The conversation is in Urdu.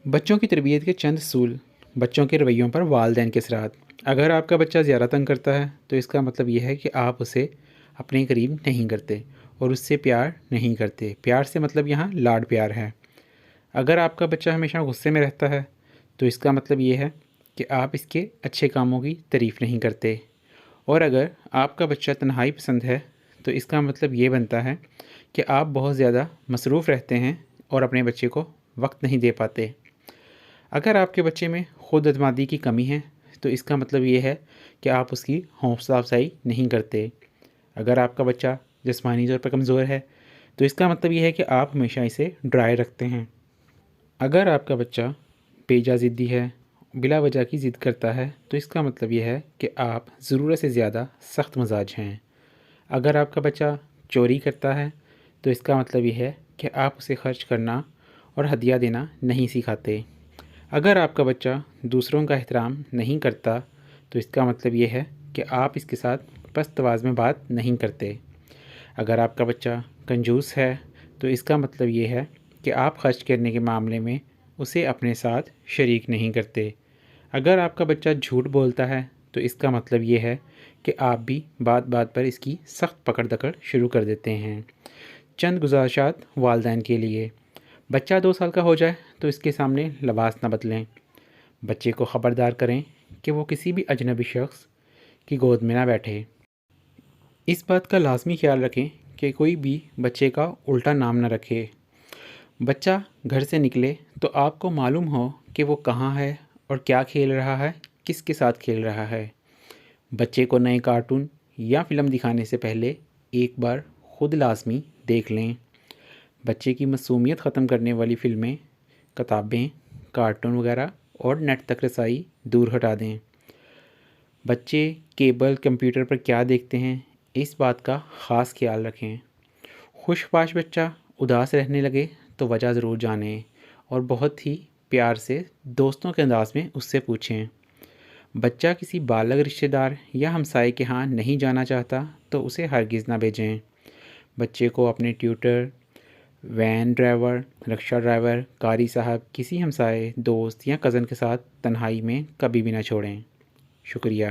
بچوں کی تربیت کے چند اصول۔ بچوں کے رویوں پر والدین کے اثرات۔ اگر آپ کا بچہ زیادہ تنگ کرتا ہے تو اس کا مطلب یہ ہے کہ آپ اسے اپنے قریب نہیں کرتے اور اس سے پیار نہیں کرتے۔ پیار سے مطلب یہاں لاڈ پیار ہے۔ اگر آپ کا بچہ ہمیشہ غصے میں رہتا ہے تو اس کا مطلب یہ ہے کہ آپ اس کے اچھے کاموں کی تعریف نہیں کرتے۔ اور اگر آپ کا بچہ تنہائی پسند ہے تو اس کا مطلب یہ بنتا ہے کہ آپ بہت زیادہ مصروف رہتے ہیں اور اپنے بچے کو وقت نہیں دے پاتے۔ اگر آپ کے بچے میں خود اعتمادی کی کمی ہے تو اس کا مطلب یہ ہے کہ آپ اس کی حوصلہ افزائی نہیں کرتے۔ اگر آپ کا بچہ جسمانی طور پر کمزور ہے تو اس کا مطلب یہ ہے کہ آپ ہمیشہ اسے ڈرائے رکھتے ہیں۔ اگر آپ کا بچہ بیجا ضدی ہے، بلا وجہ کی ضد کرتا ہے تو اس کا مطلب یہ ہے کہ آپ ضرورت سے زیادہ سخت مزاج ہیں۔ اگر آپ کا بچہ چوری کرتا ہے تو اس کا مطلب یہ ہے کہ آپ اسے خرچ کرنا اور ہدیہ دینا نہیں سکھاتے۔ اگر آپ کا بچہ دوسروں کا احترام نہیں کرتا تو اس کا مطلب یہ ہے کہ آپ اس کے ساتھ پست آواز میں بات نہیں کرتے۔ اگر آپ کا بچہ کنجوس ہے تو اس کا مطلب یہ ہے کہ آپ خرچ کرنے کے معاملے میں اسے اپنے ساتھ شریک نہیں کرتے۔ اگر آپ کا بچہ جھوٹ بولتا ہے تو اس کا مطلب یہ ہے کہ آپ بھی بات بات پر اس کی سخت پکڑ دکڑ شروع کر دیتے ہیں۔ چند گزارشات والدین کے لیے۔ بچہ 2 سال کا ہو جائے تو اس کے سامنے لباس نہ بدلیں۔ بچے کو خبردار کریں کہ وہ کسی بھی اجنبی شخص کی گود میں نہ بیٹھے۔ اس بات کا لازمی خیال رکھیں کہ کوئی بھی بچے کا الٹا نام نہ رکھے۔ بچہ گھر سے نکلے تو آپ کو معلوم ہو کہ وہ کہاں ہے اور کیا کھیل رہا ہے، کس کے ساتھ کھیل رہا ہے۔ بچے کو نئے کارٹون یا فلم دکھانے سے پہلے ایک بار خود لازمی دیکھ لیں۔ بچے کی معصومیت ختم کرنے والی فلمیں، کتابیں، کارٹون وغیرہ اور نیٹ تک رسائی دور ہٹا دیں۔ بچے کیبل کمپیوٹر پر کیا دیکھتے ہیں اس بات کا خاص خیال رکھیں۔ خوش پاش بچہ اداس رہنے لگے تو وجہ ضرور جانیں اور بہت ہی پیار سے دوستوں کے انداز میں اس سے پوچھیں۔ بچہ کسی بالغ رشتہ دار یا ہمسائے کے ہاں نہیں جانا چاہتا تو اسے ہرگز نہ بھیجیں۔ بچے کو اپنے ٹیوٹر، وین ڈرائیور، رکشہ ڈرائیور، قاری صاحب، کسی ہمسائے، دوست یا کزن کے ساتھ تنہائی میں کبھی بھی نہ چھوڑیں۔ شکریہ۔